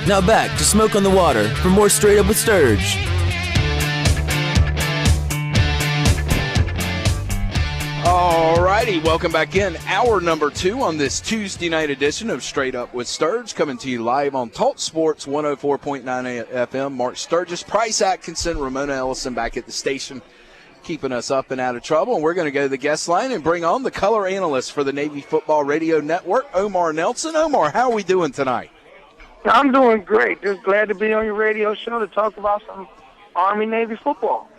Now back to Smoke on the Water for more Straight Up with Sturge. All righty, welcome back in. Hour number 2 on this Tuesday night edition of Straight Up with Sturge, coming to you live on Talk Sports 104.9 FM. Mark Sturgis, Price Atkinson, Ramona Ellison back at the station, keeping us up and out of trouble. And we're going to go to the guest line and bring on the color analyst for the Navy Football Radio Network, Omar Nelson. Omar, how are we doing tonight? I'm doing great. Just glad to be on your radio show to talk about some Army-Navy football.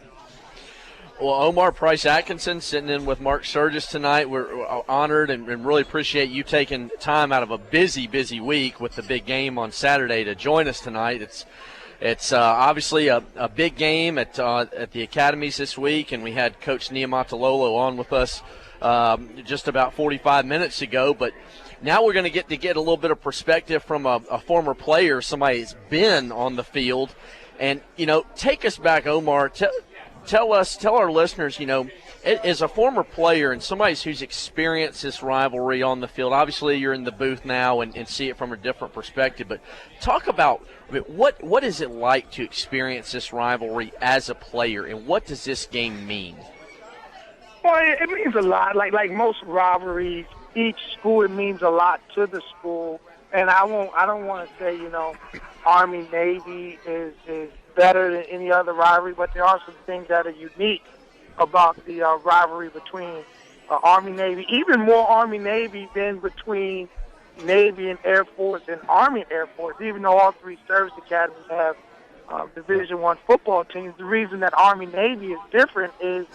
Well, Omar, Price Atkinson sitting in with Mark Sturgis tonight. We're honored and really appreciate you taking time out of a busy, busy week with the big game on Saturday to join us tonight. It's obviously a big game at the academies this week, and we had Coach Niumatalolo on with us just about 45 minutes ago. But now we're going to get a little bit of perspective from a former player, somebody who's been on the field. And, take us back, Omar. Tell our listeners, as a former player and somebody who's experienced this rivalry on the field, obviously you're in the booth now and see it from a different perspective, but talk about what is it like to experience this rivalry as a player, and what does this game mean? Well, it means a lot. Like most rivalries, each school, it means a lot to the school. And I don't want to say, Army-Navy is better than any other rivalry, but there are some things that are unique about the rivalry between Army-Navy, even more Army-Navy than between Navy and Air Force and Army and Air Force, even though all three service academies have Division I football teams. The reason that Army-Navy is different is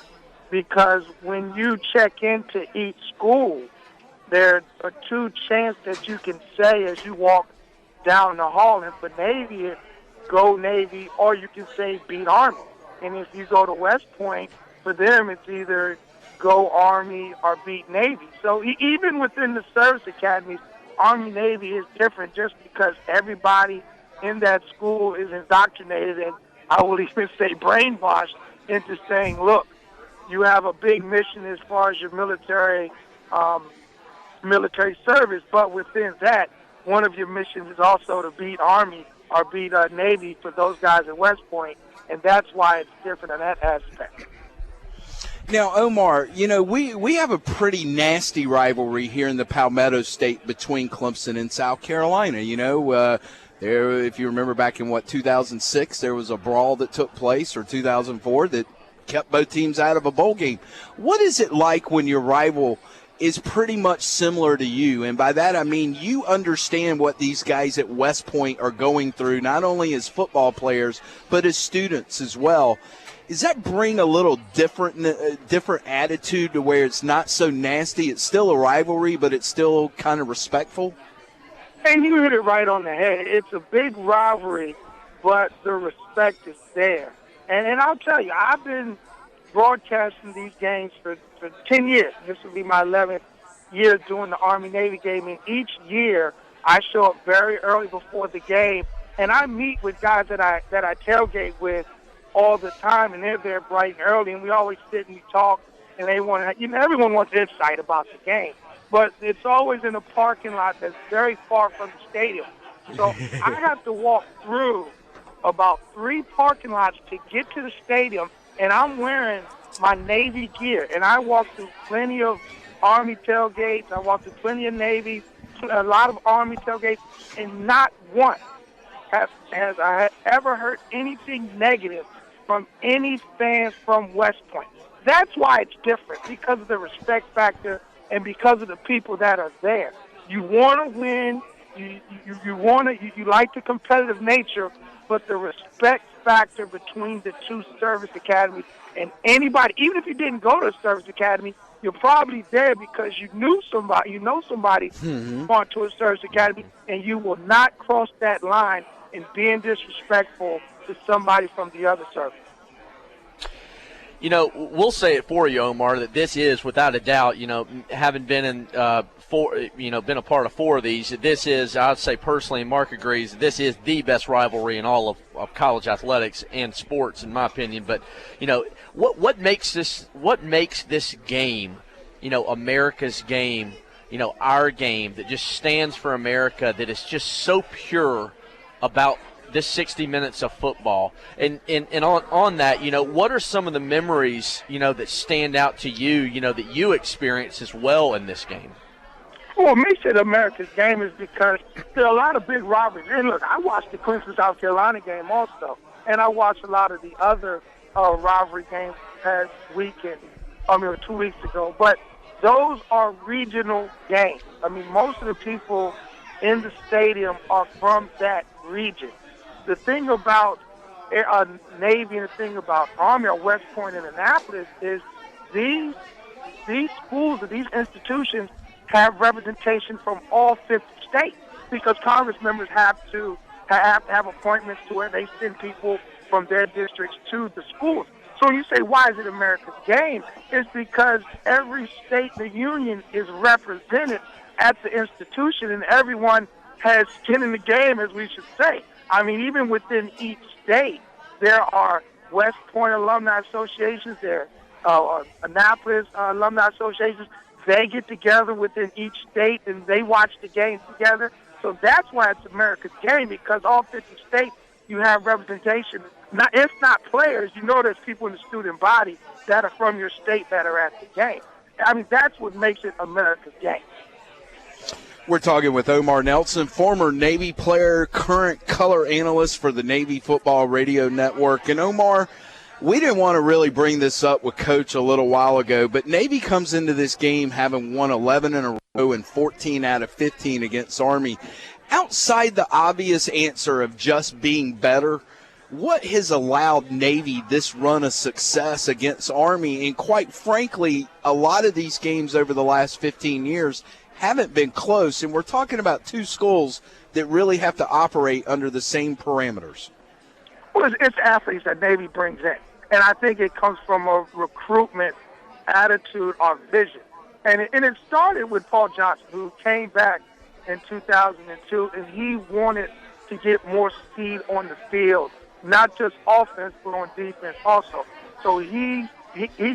because when you check into each school, there are two chants that you can say as you walk down the hall, and for Navy, it's go Navy, or you can say beat Army. And if you go to West Point, for them it's either go Army or beat Navy. So even within the service academies, Army-Navy is different just because everybody in that school is indoctrinated, and I will even say brainwashed into saying, look, you have a big mission as far as your military service, but within that, one of your missions is also to beat Army or beat Navy for those guys at West Point, and that's why it's different in that aspect. Now, Omar, we have a pretty nasty rivalry here in the Palmetto State between Clemson and South Carolina. There, if you remember back in 2006, there was a brawl that took place, or 2004, that kept both teams out of a bowl game. What is it like when your rival is pretty much similar to you? And by that I mean you understand what these guys at West Point are going through, not only as football players, but as students as well. Does that bring a little different attitude to where it's not so nasty? It's still a rivalry, but it's still kind of respectful? And you hit it right on the head. It's a big rivalry, but the respect is there. And I'll tell you, I've been broadcasting these games for 10 years. This will be my 11th year doing the Army-Navy game, and each year I show up very early before the game, and I meet with guys that I tailgate with all the time, and they're there bright and early, and we always sit and we talk, and they want to, everyone wants insight about the game, but it's always in a parking lot that's very far from the stadium. So I have to walk through about 3 parking lots to get to the stadium, and I'm wearing my Navy gear, and I walk through plenty of Army tailgates. I walk through plenty of Navy, a lot of Army tailgates, and not once has I ever heard anything negative from any fans from West Point. That's why it's different, because of the respect factor and because of the people that are there. You want to win, you like the competitive nature, but the respect factor between the two service academies, and anybody, even if you didn't go to a service academy, you're probably there because you know somebody gone to a service academy, and you will not cross that line in being disrespectful to somebody from the other service. We'll say it for you, Omar, that this is, without a doubt, having been in been a part of 4 of these, this is, I'd say personally, and Mark agrees, this is the best rivalry in all of college athletics and sports, in my opinion. But, what makes this game, America's game, our game that just stands for America, that is just so pure about this 60 minutes of football. And on that, what are some of the memories, that stand out to you, that you experienced as well in this game? Well, what makes it America's game is because there are a lot of big rivalries. And look, I watched the Clemson South Carolina game also, and I watched a lot of the other rivalry games past weekend, 2 weeks ago. But those are regional games. I mean, most of the people in the stadium are from that region. The thing about Navy and the thing about Army or West Point and Annapolis is these schools or these institutions have representation from all 50 states because Congress members have to have appointments to where they send people from their districts to the schools. So when you say, why is it America's game? It's because every state in the union is represented at the institution, and everyone has skin in the game, as we should say. I mean, even within each state, there are West Point alumni associations, there are Annapolis alumni associations. They get together within each state, and they watch the games together. So that's why it's America's game, because all 50 states, you have representation. It's not players. There's people in the student body that are from your state that are at the game. I mean, that's what makes it America's game. We're talking with Omar Nelson, former Navy player, current color analyst for the Navy Football Radio Network. And Omar, we didn't want to really bring this up with Coach a little while ago, but Navy comes into this game having won 11 in a row and 14 out of 15 against Army. Outside the obvious answer of just being better, what has allowed Navy this run of success against Army? And quite frankly, a lot of these games over the last 15 years haven't been close, and we're talking about two schools that really have to operate under the same parameters. Well, it's athletes that Navy brings in, and I think it comes from a recruitment attitude or vision. And it started with Paul Johnson, who came back in 2002, and he wanted to get more speed on the field, not just offense, but on defense also. So he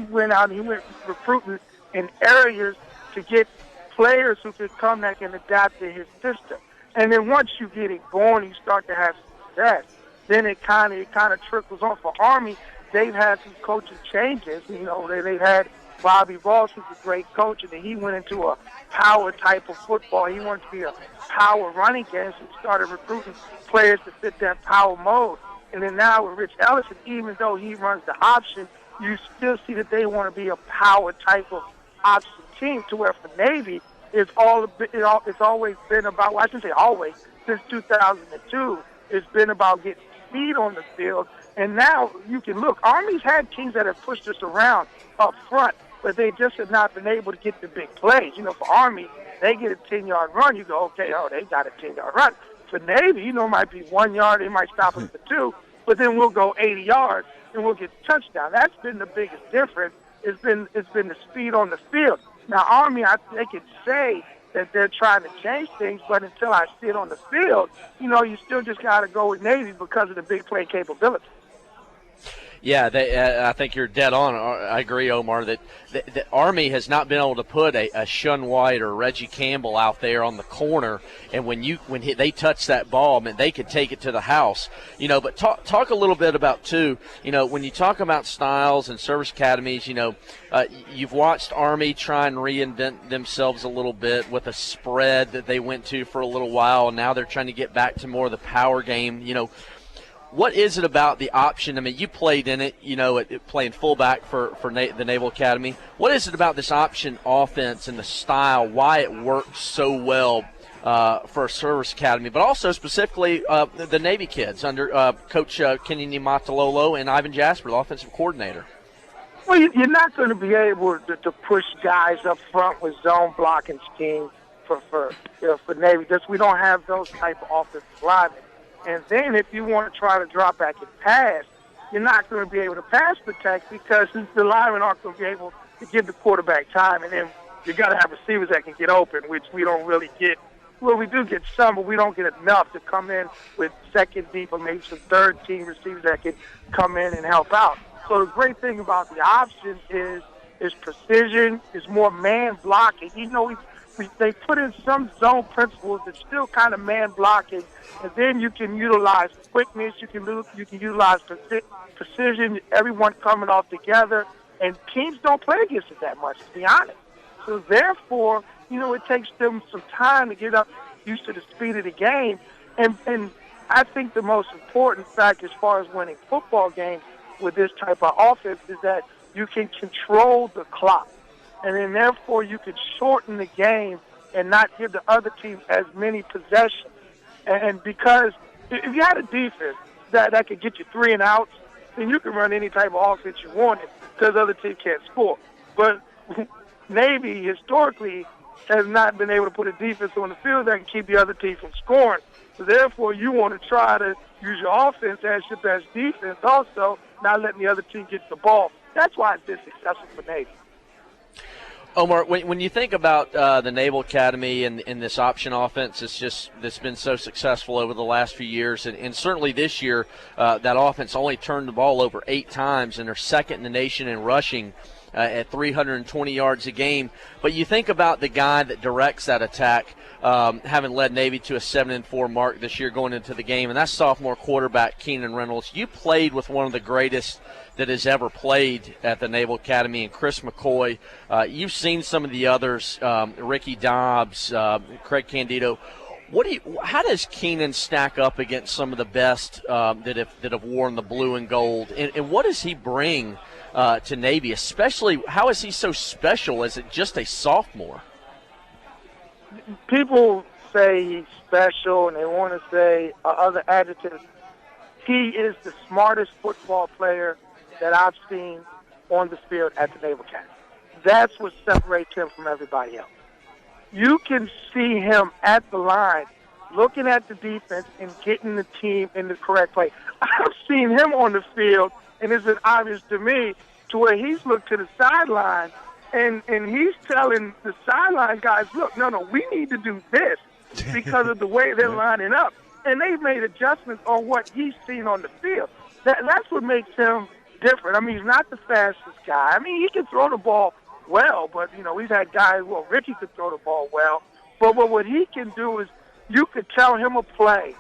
went out and he went recruiting in areas to get players who could come that can adapt to his system. And then once you get it going, you start to have success. Then it kind of trickles on. For Army, they've had some coaching changes. They've had Bobby Ross, who's a great coach, and then he went into a power type of football. He wanted to be a power running game, so he started recruiting players to fit that power mode. And then now with Rich Ellison, even though he runs the option, you still see that they want to be a power type of option team, to where for Navy, it's always been about, well, I shouldn't say always, since 2002, it's been about getting speed on the field. And now you can look, Army's had teams that have pushed us around up front, but they just have not been able to get the big plays. For Army, they get a 10-yard run, you go, okay, they got a 10-yard run. For Navy, it might be 1 yard, they might stop us for 2, but then we'll go 80 yards and we'll get a touchdown. That's been the biggest difference. It's been the speed on the field. Now, Army, they can say that they're trying to change things, but until I see it on the field, you still just got to go with Navy because of the big play capability. Yeah, I think you're dead on. I agree, Omar, that the Army has not been able to put a Shun White or Reggie Campbell out there on the corner, and when they touch that ball, man, they could take it to the house. But talk a little bit about, too, when you talk about styles and service academies, you've watched Army try and reinvent themselves a little bit with a spread that they went to for a little while, and now they're trying to get back to more of the power game. What is it about the option? I mean, you played in it, playing fullback for the Naval Academy. What is it about this option offense and the style, why it works so well for a service academy, but also specifically the Navy kids under Coach Kenny Niumatalolo and Ivan Jasper, the offensive coordinator? Well, you're not going to be able to push guys up front with zone blocking schemes for Navy. Just we don't have those type of offensive linemen. And then if you want to try to drop back and pass, you're not going to be able to pass protect because the linemen aren't going to be able to give the quarterback time. And then you got to have receivers that can get open, which we don't really get. Well, we do get some, but we don't get enough to come in with second deep or maybe some third-team receivers that can come in and help out. So the great thing about the option is It's precision. It's more man blocking. Even though they put in some zone principles, it's still kind of man blocking. And then you can utilize quickness. You can utilize precision. Everyone coming off together. And teams don't play against it that much, to be honest. So therefore, it takes them some time to get up used to the speed of the game. And I think the most important fact as far as winning football games with this type of offense is that you can control the clock. And then therefore you can shorten the game and not give the other team as many possessions. And because if you had a defense that could get you 3 and outs, then you can run any type of offense you wanted because the other team can't score. But Navy historically has not been able to put a defense on the field that can keep the other team from scoring. So therefore, you want to try to use your offense as your best defense also, not letting the other team get the ball. That's why it's been successful for Navy. Omar, when you think about the Naval Academy and this option offense, that's been so successful over the last few years, and certainly this year, that offense only turned the ball over 8 times, and they're second in the nation in rushing at 320 yards a game. But you think about the guy that directs that attack, having led Navy to a 7-4 mark this year going into the game, and that's sophomore quarterback Keenan Reynolds. You played with one of the greatest that has ever played at the Naval Academy, and Chris McCoy. You've seen some of the others, Ricky Dobbs, Craig Candido. How does Keenan stack up against some of the best that have worn the blue and gold, and what does he bring to Navy? Especially, how is he so special as just a sophomore? People say he's special, and they want to say other adjectives. He is the smartest football player that I've seen on the field at the Naval Academy. That's what separates him from everybody else. You can see him at the line looking at the defense and getting the team in the correct play. I've seen him on the field, and it's been obvious to me, to where he's looked to the sideline and he's telling the sideline guys, look, no, we need to do this because of the way they're lining up. And they've made adjustments on what he's seen on the field. That's what makes him different. I mean, he's not the fastest guy. I mean, he can throw the ball well, but, we've had guys, Ricky could throw the ball well. But what he can do is you could tell him a play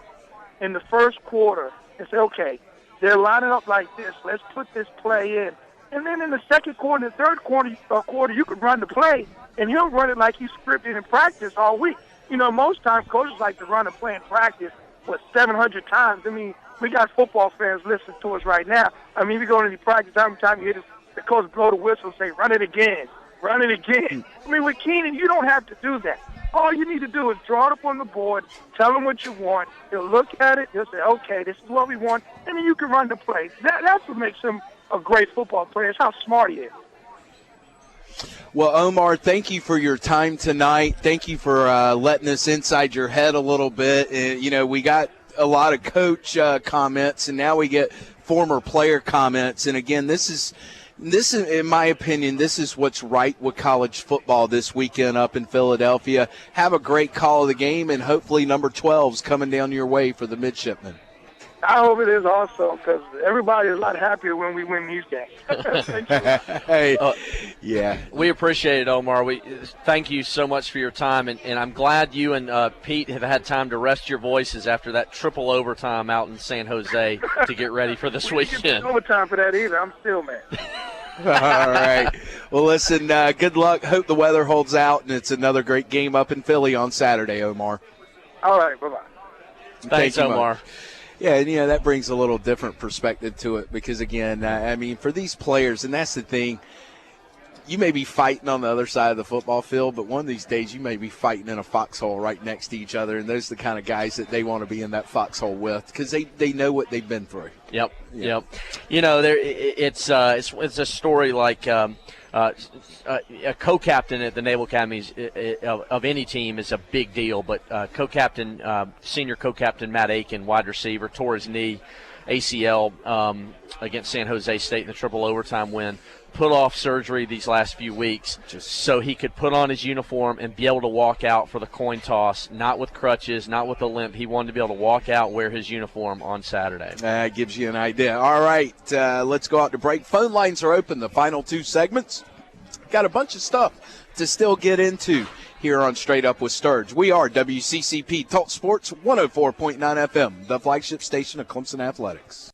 in the first quarter and say, okay, they're lining up like this. Let's put this play in. And then in the second quarter, the third quarter, you could run the play, and he'll run it like he's scripted in practice all week. Most times coaches like to run a play in practice, 700 times. I mean, we got football fans listening to us right now. I mean, we go to any practice, how many times you hear the coach blow the whistle and say, run it again. I mean, with Keenan, you don't have to do that. All you need to do is draw it up on the board, tell him what you want. He'll look at it, he'll say, okay, this is what we want, and then you can run the play. That's what makes him a great football player. It's how smart he is. Well, Omar, thank you for your time tonight. Thank you for letting us inside your head a little bit. We got a lot of coach comments, and now we get former player comments. And again, this is, in my opinion, this is what's right with college football this weekend up in Philadelphia. Have a great call of the game, and hopefully number 12's coming down your way for the midshipmen. I hope it is also, because everybody is a lot happier when we win these games. Thank you. Hey, yeah. We appreciate it, Omar. We thank you so much for your time, and I'm glad you and Pete have had time to rest your voices after that triple overtime out in San Jose to get ready for this weekend. We didn't get overtime for that either. I'm still mad. All right. Well, listen, good luck. Hope the weather holds out, and it's another great game up in Philly on Saturday, Omar. All right. Bye-bye. Thanks, Omar. Yeah, and, that brings a little different perspective to it because, again, I mean, for these players, and that's the thing, you may be fighting on the other side of the football field, but one of these days you may be fighting in a foxhole right next to each other, and those are the kind of guys that they want to be in that foxhole with because they know what they've been through. Yep. It's a story like a co-captain at the Naval Academies of any team is a big deal, but senior co-captain Matt Aiken, wide receiver, tore his knee, ACL, against San Jose State in the triple overtime win. Put off surgery these last few weeks so he could put on his uniform and be able to walk out for the coin toss, not with crutches, not with a limp. He wanted to be able to walk out, wear his uniform on Saturday. That gives you an idea. All right, let's go out to break. Phone lines are open, the final 2 segments. got a bunch of stuff to still get into here on Straight Up with Sturge. We are WCCP Talk Sports 104.9 FM, the flagship station of Clemson Athletics.